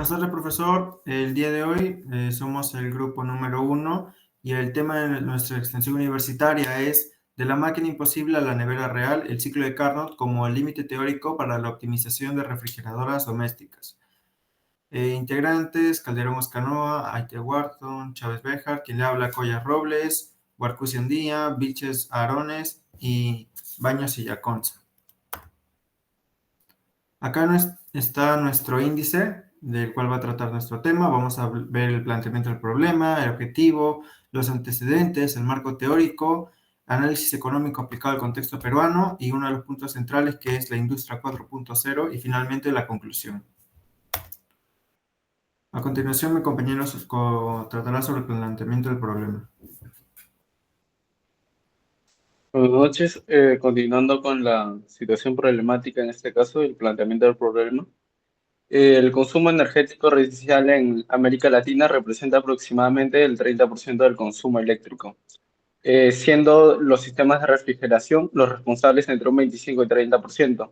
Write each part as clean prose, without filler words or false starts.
Buenas tardes, profesor. El día de hoy somos el grupo número 1 y el tema de nuestra extensión universitaria es de la máquina imposible a la nevera real, el ciclo de Carnot como el límite teórico para la optimización de refrigeradoras domésticas. Integrantes, Calderón Oscanoa, Aite Wharton, Chávez Béjar, quien le habla, Coya Robles, Huarcusian Díaz, Vilches Arones y Baños y Yaconza. Acá está nuestro índice del cual va a tratar nuestro tema. Vamos a ver el planteamiento del problema, el objetivo, los antecedentes, el marco teórico, análisis económico aplicado al contexto peruano y uno de los puntos centrales que es la industria 4.0 y finalmente la conclusión. A continuación, mi compañero tratará sobre el planteamiento del problema. Buenas noches. Continuando con la situación problemática, en este caso, el planteamiento del problema. El consumo energético residencial en América Latina representa aproximadamente el 30% del consumo eléctrico, siendo los sistemas de refrigeración los responsables entre un 25 y 30%.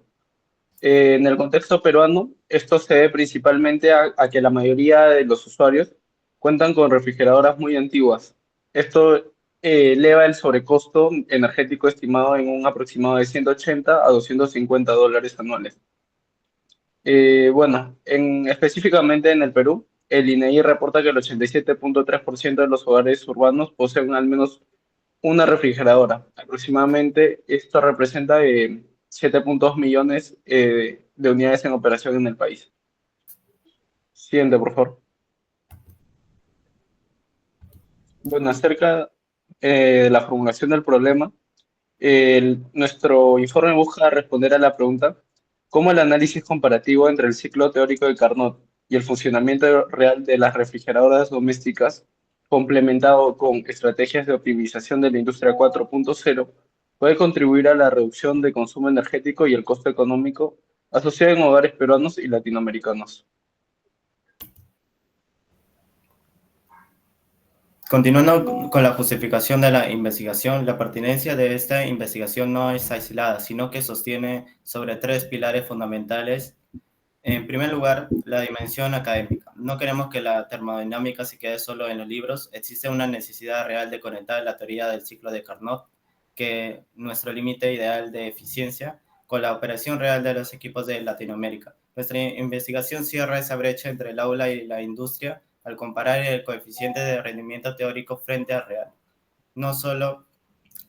En el contexto peruano, esto se debe principalmente a que la mayoría de los usuarios cuentan con refrigeradoras muy antiguas. Esto eleva el sobrecosto energético estimado en un aproximado de 180 a $250 anuales. Específicamente en el Perú, el INEGI reporta que el 87.3% de los hogares urbanos poseen al menos una refrigeradora. Aproximadamente esto representa 7.2 millones de unidades en operación en el país. Siguiente, por favor. Bueno, acerca de la formulación del problema, nuestro informe busca responder a la pregunta: ¿cómo el análisis comparativo entre el ciclo teórico de Carnot y el funcionamiento real de las refrigeradoras domésticas, complementado con estrategias de optimización de la industria 4.0, puede contribuir a la reducción de consumo energético y el costo económico asociado en hogares peruanos y latinoamericanos? Continuando con la justificación de la investigación, la pertinencia de esta investigación no es aislada, sino que sostiene sobre tres pilares fundamentales. En primer lugar, la dimensión académica. No queremos que la termodinámica se quede solo en los libros. Existe una necesidad real de conectar la teoría del ciclo de Carnot, que nuestro límite ideal de eficiencia, con la operación real de los equipos de Latinoamérica. Nuestra investigación cierra esa brecha entre el aula y la industria al comparar el coeficiente de rendimiento teórico frente al real. No solo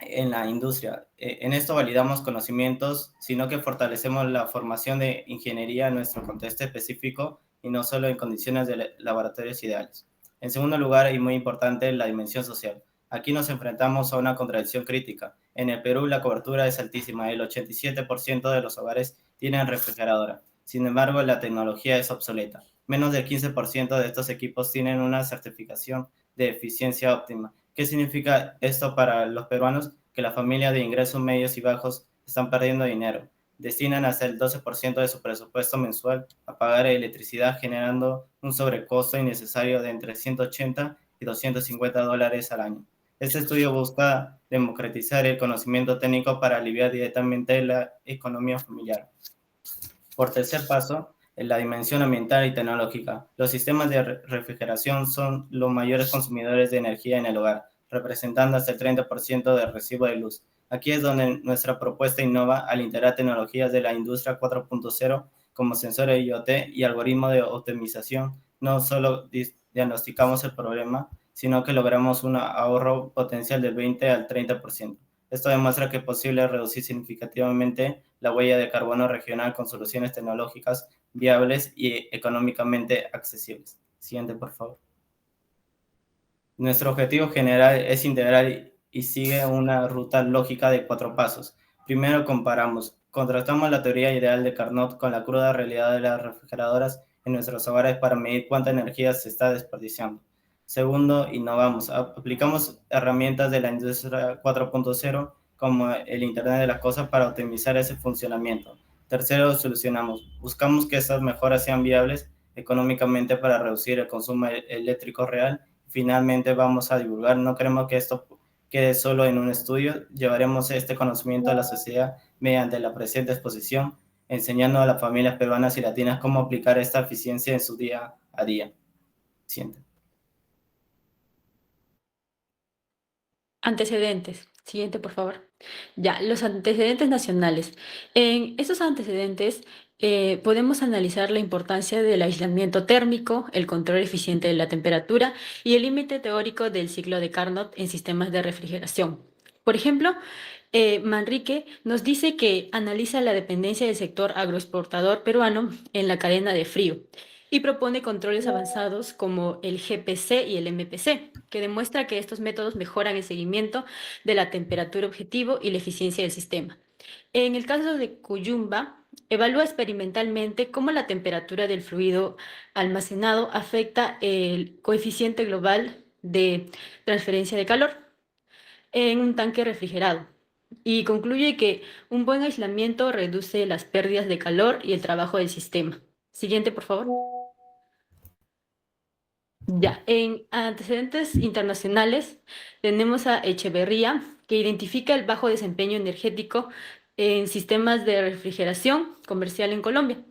en la industria. En esto validamos conocimientos, sino que fortalecemos la formación de ingeniería en nuestro contexto específico y no solo en condiciones de laboratorios ideales. En segundo lugar, y muy importante, la dimensión social. Aquí nos enfrentamos a una contradicción crítica. En el Perú la cobertura es altísima, el 87% de los hogares tienen refrigeradora. Sin embargo, la tecnología es obsoleta. Menos del 15% de estos equipos tienen una certificación de eficiencia óptima. ¿Qué significa esto para los peruanos? Que las familias de ingresos medios y bajos están perdiendo dinero. Destinan hasta el 12% de su presupuesto mensual a pagar electricidad, generando un sobrecosto innecesario de entre 180 y $250 al año. Este estudio busca democratizar el conocimiento técnico para aliviar directamente la economía familiar. Por tercer paso, en la dimensión ambiental y tecnológica. Los sistemas de refrigeración son los mayores consumidores de energía en el hogar, representando hasta el 30% del recibo de luz. Aquí es donde nuestra propuesta innova al integrar tecnologías de la industria 4.0 como sensores IoT y algoritmos de optimización. No solo diagnosticamos el problema, sino que logramos un ahorro potencial del 20 al 30%. Esto demuestra que es posible reducir significativamente la huella de carbono regional con soluciones tecnológicas viables y económicamente accesibles. Siguiente, por favor. Nuestro objetivo general es integrar y sigue una ruta lógica de 4 pasos. Primero, contrastamos la teoría ideal de Carnot con la cruda realidad de las refrigeradoras en nuestros hogares para medir cuánta energía se está desperdiciando. Segundo, innovamos. Aplicamos herramientas de la industria 4.0 como el Internet de las Cosas para optimizar ese funcionamiento. Tercero, solucionamos. Buscamos que estas mejoras sean viables económicamente para reducir el consumo eléctrico real. Finalmente, vamos a divulgar. No queremos que esto quede solo en un estudio. Llevaremos este conocimiento a la sociedad mediante la presente exposición, enseñando a las familias peruanas y latinas cómo aplicar esta eficiencia en su día a día. Siguiente. Antecedentes. Siguiente, por favor. Ya, los antecedentes nacionales. En esos antecedentes podemos analizar la importancia del aislamiento térmico, el control eficiente de la temperatura y el límite teórico del ciclo de Carnot en sistemas de refrigeración. Por ejemplo, Manrique nos dice que analiza la dependencia del sector agroexportador peruano en la cadena de frío y propone controles avanzados como el GPC y el MPC, que demuestra que estos métodos mejoran el seguimiento de la temperatura objetivo y la eficiencia del sistema. En el caso de Cuyumba, evalúa experimentalmente cómo la temperatura del fluido almacenado afecta el coeficiente global de transferencia de calor en un tanque refrigerado y concluye que un buen aislamiento reduce las pérdidas de calor y el trabajo del sistema. Siguiente, por favor. Ya, en antecedentes internacionales tenemos a Echeverría, que identifica el bajo desempeño energético en sistemas de refrigeración comercial en Colombia.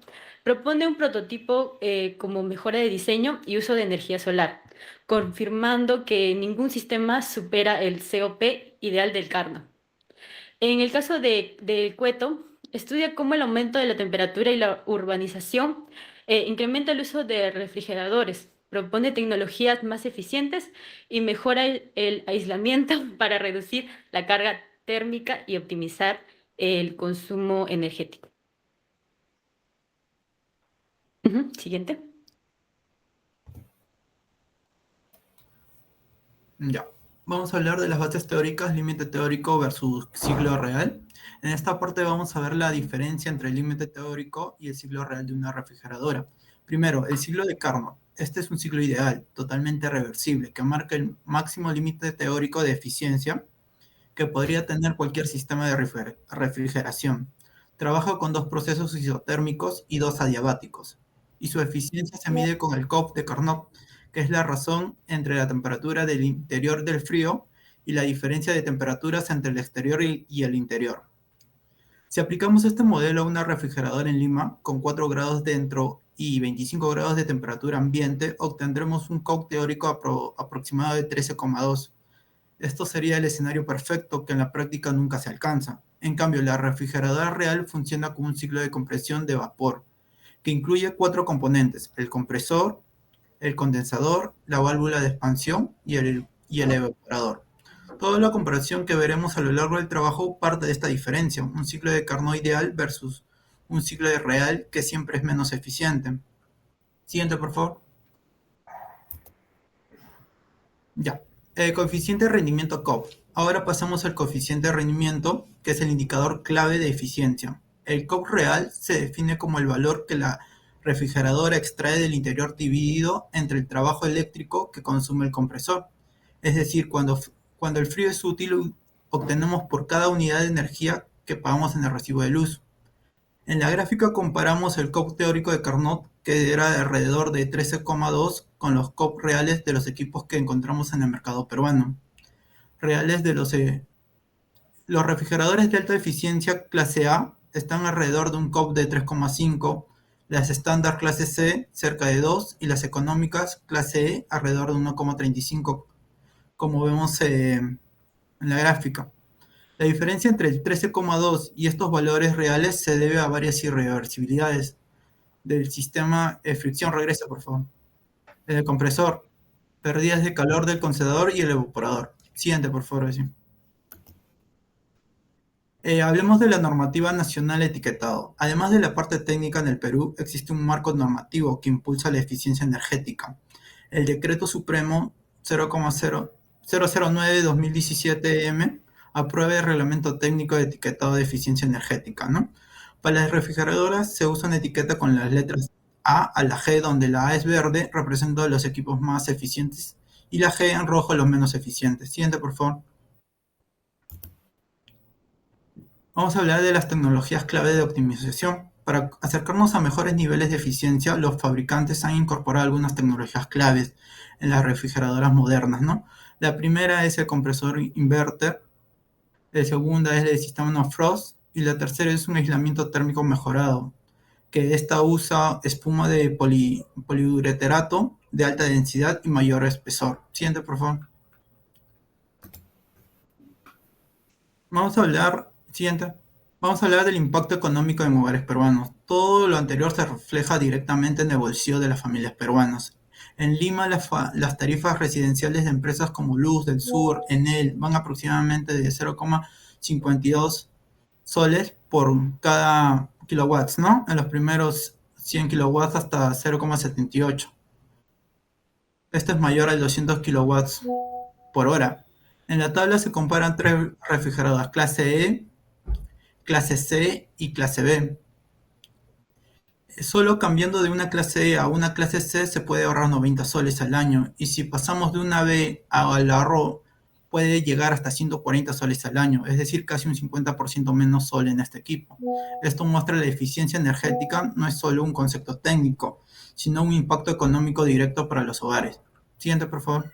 Propone un prototipo como mejora de diseño y uso de energía solar, confirmando que ningún sistema supera el COP ideal del Carnot. En el caso de Cueto, estudia cómo el aumento de la temperatura y la urbanización incrementa el uso de refrigeradores, propone tecnologías más eficientes y mejora el aislamiento para reducir la carga térmica y optimizar el consumo energético. Siguiente. Ya, vamos a hablar de las bases teóricas, límite teórico versus ciclo real. En esta parte vamos a ver la diferencia entre el límite teórico y el ciclo real de una refrigeradora. Primero, el ciclo de Carnot. Este es un ciclo ideal, totalmente reversible, que marca el máximo límite teórico de eficiencia que podría tener cualquier sistema de refrigeración. Trabaja con dos procesos isotérmicos y dos adiabáticos, y su eficiencia se mide con el COP de Carnot, que es la razón entre la temperatura del interior del frío y la diferencia de temperaturas entre el exterior y el interior. Si aplicamos este modelo a una refrigeradora en Lima, con 4 grados dentro y 25 grados de temperatura ambiente, obtendremos un COP teórico aproximado de 13,2. Esto sería el escenario perfecto que en la práctica nunca se alcanza. En cambio, la refrigeradora real funciona como un ciclo de compresión de vapor, que incluye 4 componentes: el compresor, el condensador, la válvula de expansión y el evaporador. Toda la comparación que veremos a lo largo del trabajo parte de esta diferencia, un ciclo de Carnot ideal versus un ciclo de real que siempre es menos eficiente. Siguiente, por favor. Ya. El coeficiente de rendimiento COP. Ahora pasamos al coeficiente de rendimiento, que es el indicador clave de eficiencia. El COP real se define como el valor que la refrigeradora extrae del interior dividido entre el trabajo eléctrico que consume el compresor. Es decir, cuando el frío es útil, obtenemos por cada unidad de energía que pagamos en el recibo de luz. En la gráfica comparamos el COP teórico de Carnot, que era de alrededor de 13,2, con los COP reales de los equipos que encontramos en el mercado peruano. Reales de los refrigeradores de alta eficiencia clase A están alrededor de un COP de 3,5, las estándar clase C cerca de 2 y las económicas clase E alrededor de 1,35, como vemos en la gráfica. La diferencia entre el 13,2 y estos valores reales se debe a varias irreversibilidades del sistema de fricción. Regresa, por favor. El compresor, pérdidas de calor del condensador y el evaporador. Siguiente, por favor. Sí. Hablemos de la normativa nacional etiquetado. Además de la parte técnica en el Perú, existe un marco normativo que impulsa la eficiencia energética. El Decreto Supremo 009-2017-M aprueba el Reglamento Técnico de Etiquetado de Eficiencia Energética, ¿no? Para las refrigeradoras se usa una etiqueta con las letras A la G, donde la A es verde, representando los equipos más eficientes, y la G en rojo los menos eficientes. Siguiente, por favor. Vamos a hablar de las tecnologías clave de optimización. Para acercarnos a mejores niveles de eficiencia, los fabricantes han incorporado algunas tecnologías claves en las refrigeradoras modernas, ¿no? La primera es el compresor inverter, la segunda es el sistema no frost y la tercera es un aislamiento térmico mejorado, que esta usa espuma de poliureterato de alta densidad y mayor espesor. Siguiente, por favor. Vamos a hablar del impacto económico en hogares peruanos. Todo lo anterior se refleja directamente en el bolsillo de las familias peruanas. En Lima, las tarifas residenciales de empresas como Luz del Sur, Enel, van aproximadamente de 0,52 soles por cada kilowatts, ¿no? En los primeros 100 kilowatts hasta 0,78. Esto es mayor al 200 kilowatts por hora. En la tabla se comparan 3 refrigeradoras, clase E, clase C y clase B. Solo cambiando de una clase E a una clase C se puede ahorrar 90 soles al año, y si pasamos de una B al ahorro puede llegar hasta 140 soles al año, es decir, casi un 50% menos sol en este equipo. Esto muestra la eficiencia energética no es solo un concepto técnico, sino un impacto económico directo para los hogares. Siguiente, por favor.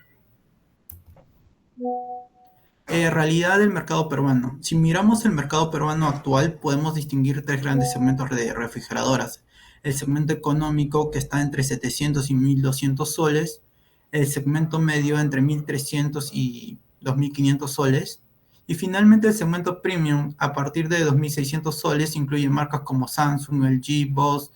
Realidad del mercado peruano. Si miramos el mercado peruano actual, podemos distinguir 3 grandes segmentos de refrigeradoras. El segmento económico, que está entre 700 y 1.200 soles. El segmento medio, entre 1.300 y 2.500 soles. Y finalmente el segmento premium, a partir de 2.600 soles, incluye marcas como Samsung, LG, Bosch,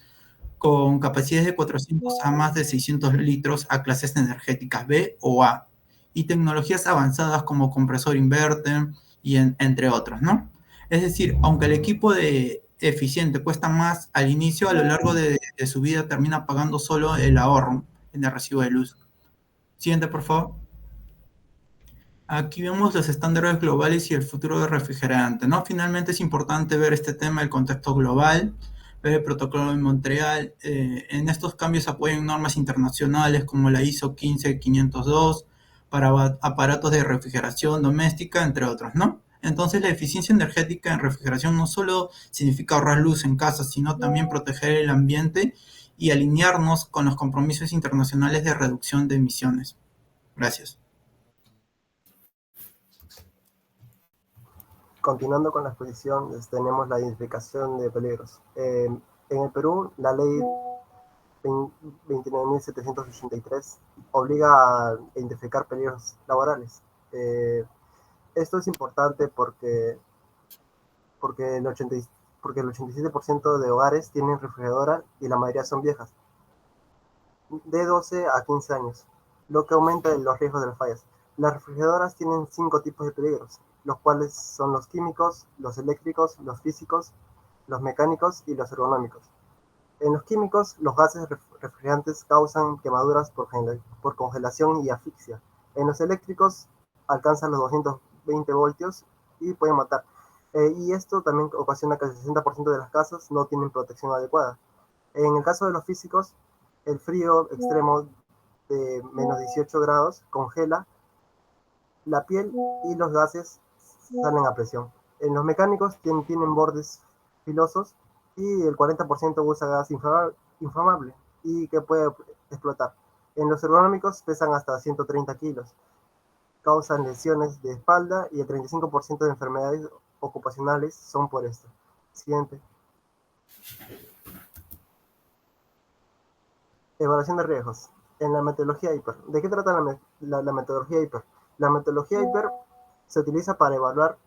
con capacidades de 400 a más de 600 litros a clases energéticas B o A, y tecnologías avanzadas como compresor inverter y entre otros, ¿no? Es decir, aunque el equipo de eficiente cuesta más al inicio, a lo largo de su vida termina pagando solo el ahorro en el recibo de luz. Siguiente, por favor. Aquí vemos los estándares globales y el futuro del refrigerante, ¿no? Finalmente es importante ver este tema, el contexto global, ver el protocolo de Montreal. En estos cambios apoyan normas internacionales como la ISO 15502 para aparatos de refrigeración doméstica, entre otros, ¿no? Entonces la eficiencia energética en refrigeración no solo significa ahorrar luz en casa, sino también proteger el ambiente y alinearnos con los compromisos internacionales de reducción de emisiones. Gracias. Continuando con la exposición, tenemos la identificación de peligros. En el Perú, la ley 29.783 obliga a identificar peligros laborales. Esto es importante porque el 87% de hogares tienen refrigeradora y la mayoría son viejas, de 12 a 15 años, lo que aumenta los riesgos de las fallas. Las refrigeradoras tienen 5 tipos de peligros, los cuales son los químicos, los eléctricos, los físicos, los mecánicos y los ergonómicos. En los químicos, los gases refrigerantes causan quemaduras por congelación y asfixia. En los eléctricos, alcanzan los 220 voltios y pueden matar. Y esto también ocasiona que el 60% de las casas no tienen protección adecuada. En el caso de los físicos, el frío extremo de menos 18 grados congela la piel y los gases salen a presión. En los mecánicos tienen bordes filosos y el 40% usa gas inflamable y que puede explotar. En los ergonómicos pesan hasta 130 kilos, causan lesiones de espalda y el 35% de enfermedades ocupacionales son por esto. Siguiente. Evaluación de riesgos. En la metodología IPER. ¿De qué trata la metodología IPER? La metodología IPER se utiliza para evaluar,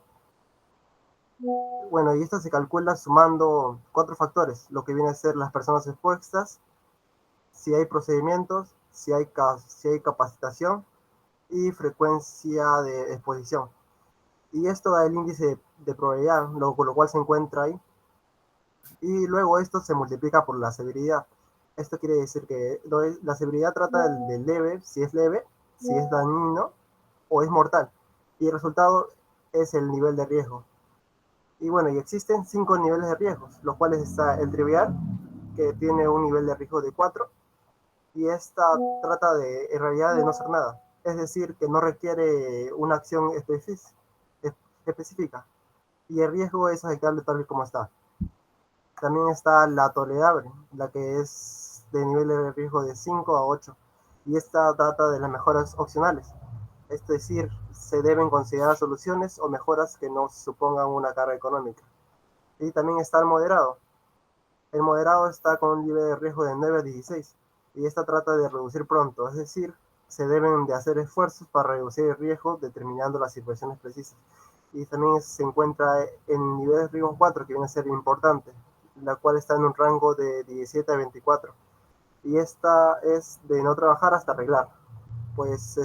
y esto se calcula sumando 4 factores, lo que viene a ser las personas expuestas, si hay procedimientos, si hay capacitación y frecuencia de exposición. Y esto da el índice de probabilidad, con lo cual se encuentra ahí. Y luego esto se multiplica por la severidad. Esto quiere decir que la severidad trata de leve, si es dañino o es mortal. Y el resultado es el nivel de riesgo. Y existen 5 niveles de riesgos, los cuales está el trivial, que tiene un nivel de riesgo de 4, y esta trata en realidad de no hacer nada. Es decir, que no requiere una acción específica. Y el riesgo es aceptable tal y como está. También está la tolerable, la que es de nivel de riesgo de 5 a 8. Y esta trata de las mejoras opcionales. Es decir, se deben considerar soluciones o mejoras que no supongan una carga económica. Y también está el moderado, El moderado está con un nivel de riesgo de 9 a 16 y esta trata de reducir pronto, es decir, se deben de hacer esfuerzos para reducir el riesgo determinando las situaciones precisas. Y también se encuentra en nivel de riesgo 4, que viene a ser importante, la cual está en un rango de 17 a 24. Y esta es de no trabajar hasta arreglar. Pues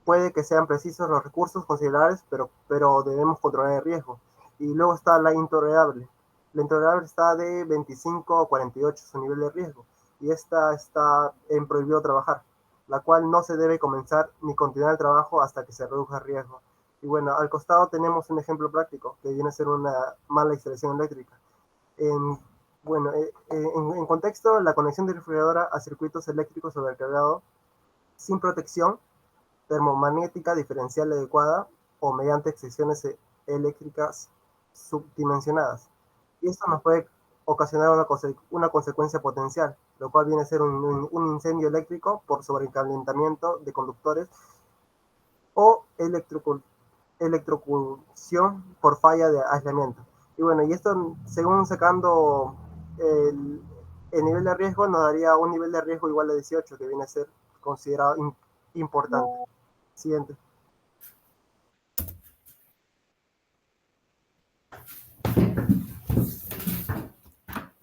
puede que sean precisos los recursos considerables, pero debemos controlar el riesgo. Y luego está la intolerable. La intolerable está de 25 a 48 su nivel de riesgo. Y esta está en prohibido trabajar, la cual no se debe comenzar ni continuar el trabajo hasta que se reduzca el riesgo. Y bueno, al costado tenemos un ejemplo práctico, que viene a ser una mala instalación eléctrica. En, bueno, en contexto, la conexión de refrigeradora a circuitos eléctricos sobrecargados sin protección termomagnética diferencial adecuada o mediante excepciones eléctricas subdimensionadas. Y esto nos puede ocasionar una consecuencia potencial, lo cual viene a ser un incendio eléctrico por sobrecalentamiento de conductores o electrocución por falla de aislamiento. Y bueno, y esto según sacando el, el nivel de riesgo nos daría un nivel de riesgo igual a 18, que viene a ser considerado importante. Siguiente.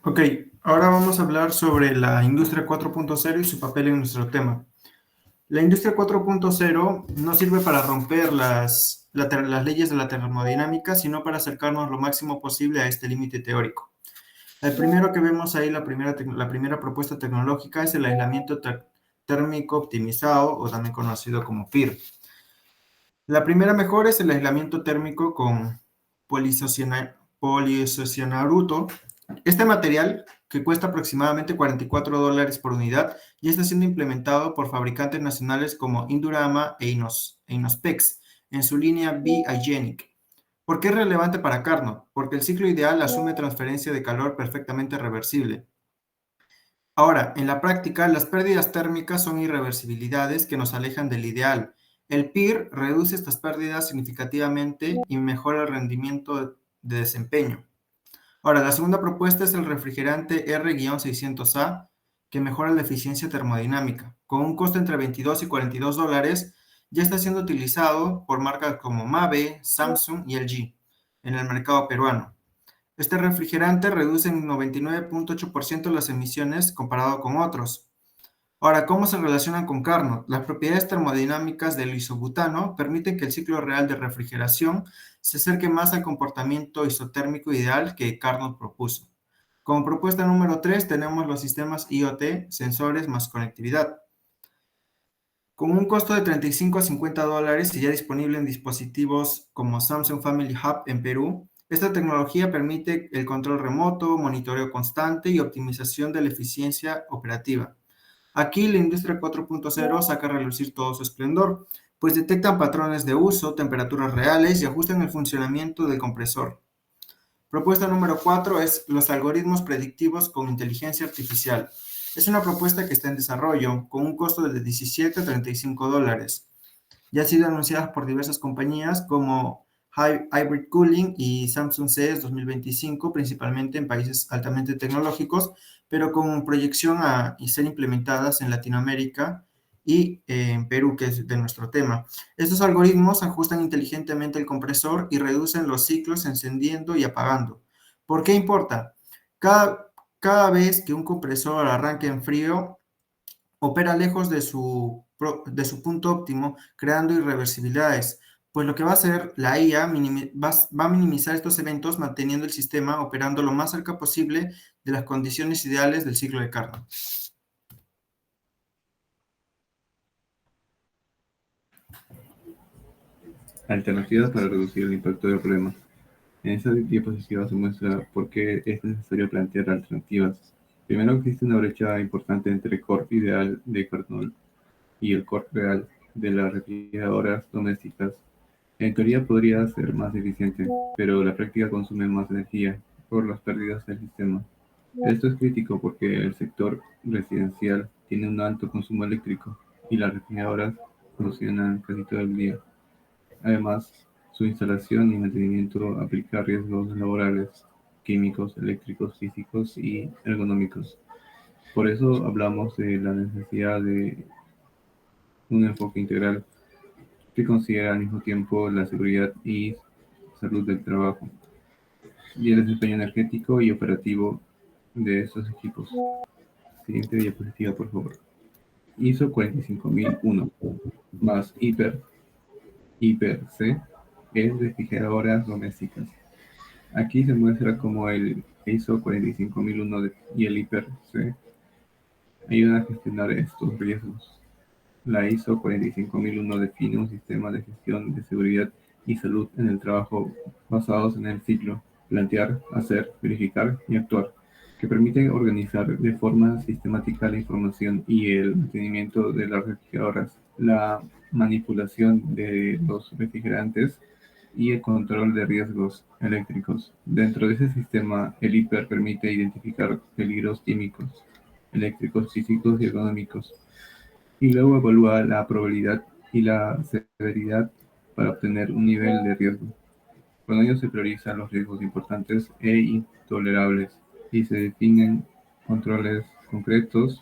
Ok, ahora vamos a hablar sobre la industria 4.0 y su papel en nuestro tema. La industria 4.0 no sirve para romper las leyes de la termodinámica, sino para acercarnos lo máximo posible a este límite teórico. El primero que vemos ahí, la primera propuesta tecnológica es el aislamiento térmico optimizado, o también conocido como PIR. La primera mejora es el aislamiento térmico con poliisocianaruto. Este material, que cuesta aproximadamente $44 por unidad, ya está siendo implementado por fabricantes nacionales como Indurama e Inospex en su línea B-Hygienic. ¿Por qué es relevante para Carnot? Porque el ciclo ideal asume transferencia de calor perfectamente reversible. Ahora, en la práctica, las pérdidas térmicas son irreversibilidades que nos alejan del ideal. El PIR reduce estas pérdidas significativamente y mejora el rendimiento de desempeño. Ahora, la segunda propuesta es el refrigerante R-600A, que mejora la eficiencia termodinámica. Con un costo entre 22 y $42, ya está siendo utilizado por marcas como Mave, Samsung y LG en el mercado peruano. Este refrigerante reduce en 99.8% las emisiones comparado con otros. Ahora, ¿cómo se relacionan con Carnot? Las propiedades termodinámicas del isobutano permiten que el ciclo real de refrigeración se acerque más al comportamiento isotérmico ideal que Carnot propuso. Como propuesta número 3 tenemos los sistemas IoT, sensores más conectividad. Con un costo de 35 a $50 y ya disponible en dispositivos como Samsung Family Hub en Perú, esta tecnología permite el control remoto, monitoreo constante y optimización de la eficiencia operativa. Aquí la industria 4.0 saca a relucir todo su esplendor, pues detectan patrones de uso, temperaturas reales y ajustan el funcionamiento del compresor. Propuesta número 4 es los algoritmos predictivos con inteligencia artificial. Es una propuesta que está en desarrollo, con un costo de 17 a $35. Ya han sido anunciadas por diversas compañías como Hybrid Cooling y Samsung CES 2025, principalmente en países altamente tecnológicos, pero con proyección a ser implementadas en Latinoamérica y en Perú, que es de nuestro tema. Estos algoritmos ajustan inteligentemente el compresor y reducen los ciclos encendiendo y apagando. ¿Por qué importa? Cada vez que un compresor arranque en frío, opera lejos de su punto óptimo, creando irreversibilidades, pues lo que va a hacer la IA va a minimizar estos eventos manteniendo el sistema operando lo más cerca posible de las condiciones ideales del ciclo de Carnot. Alternativas para reducir el impacto del problema. En esta diapositiva se muestra por qué es necesario plantear alternativas. Primero, existe una brecha importante entre el core ideal de Carnot y el core real de las refrigeradoras domésticas. En teoría podría ser más eficiente, pero la práctica consume más energía por las pérdidas del sistema. Esto es crítico porque el sector residencial tiene un alto consumo eléctrico y las refrigeradoras funcionan casi todo el día. Además, su instalación y mantenimiento aplica riesgos laborales. químicos, eléctricos, físicos y ergonómicos. Por eso hablamos de la necesidad de un enfoque integral que considera al mismo tiempo la seguridad y salud del trabajo y el desempeño energético y operativo de estos equipos. Siguiente diapositiva, por favor. ISO 45001 más IPER-C es refrigeradoras domésticas. Aquí se muestra cómo el ISO 45001 y el IPER-C ayudan a gestionar estos riesgos. La ISO 45001 define un sistema de gestión de seguridad y salud en el trabajo basados en el ciclo: plantear, hacer, verificar y actuar, que permiten organizar de forma sistemática la información y el mantenimiento de las refrigeradoras, la manipulación de los refrigerantes y el control de riesgos eléctricos. Dentro de ese sistema, el IPER permite identificar peligros químicos, eléctricos, físicos y ergonómicos, y luego evalúa la probabilidad y la severidad para obtener un nivel de riesgo. Con ello se priorizan los riesgos importantes e intolerables y se definen controles concretos,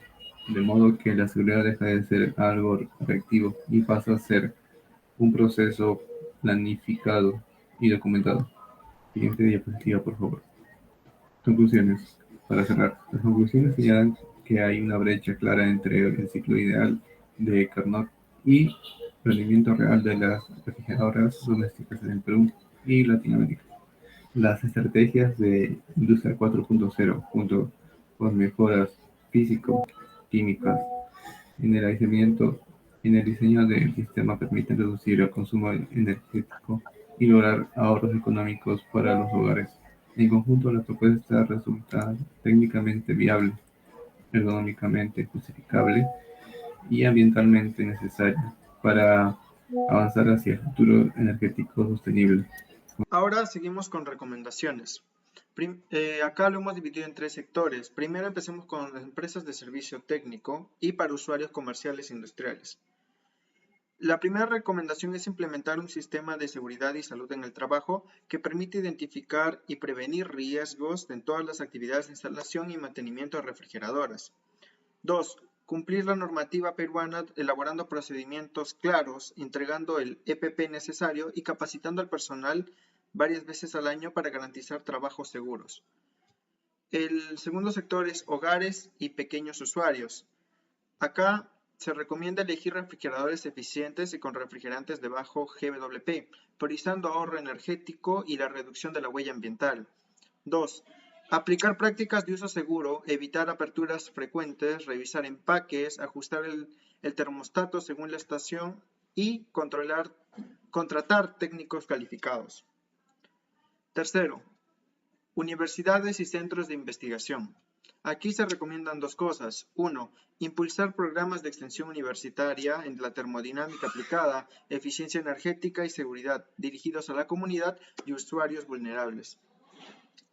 de modo que la seguridad deja de ser algo reactivo y pasa a ser un proceso planificado y documentado. Siguiente diapositiva, por favor. Conclusiones. Para cerrar, las conclusiones señalan que hay una brecha clara entre el ciclo ideal de Carnot y rendimiento real de las refrigeradoras domésticas en el Perú y Latinoamérica. Las estrategias de Industria 4.0, junto con mejoras físico-químicas en el aislamiento y en el diseño del sistema, permiten reducir el consumo energético y lograr ahorros económicos para los hogares. En conjunto, la propuesta resulta técnicamente viable, ergonómicamente justificable y ambientalmente necesaria para avanzar hacia el futuro energético sostenible. Ahora seguimos con recomendaciones. Acá lo hemos dividido en 3 sectores. Primero empecemos con las empresas de servicio técnico y para usuarios comerciales e industriales. La primera recomendación es implementar un sistema de seguridad y salud en el trabajo que permite identificar y prevenir riesgos en todas las actividades de instalación y mantenimiento de refrigeradoras. 2. Cumplir la normativa peruana elaborando procedimientos claros, entregando el EPP necesario y capacitando al personal varias veces al año para garantizar trabajos seguros. El segundo sector es hogares y pequeños usuarios. Acá se recomienda elegir refrigeradores eficientes y con refrigerantes de bajo GWP, priorizando ahorro energético y la reducción de la huella ambiental. 2. Aplicar prácticas de uso seguro, evitar aperturas frecuentes, revisar empaques, ajustar el termostato según la estación y contratar técnicos calificados. Tercero, universidades y centros de investigación. Aquí se recomiendan 2 cosas. 1. Impulsar programas de extensión universitaria en la termodinámica aplicada, eficiencia energética y seguridad, dirigidos a la comunidad y usuarios vulnerables.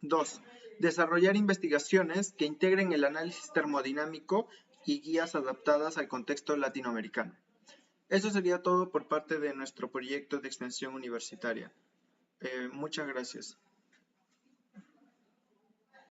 2. Desarrollar investigaciones que integren el análisis termodinámico y guías adaptadas al contexto latinoamericano. Eso sería todo por parte de nuestro proyecto de extensión universitaria. Muchas gracias.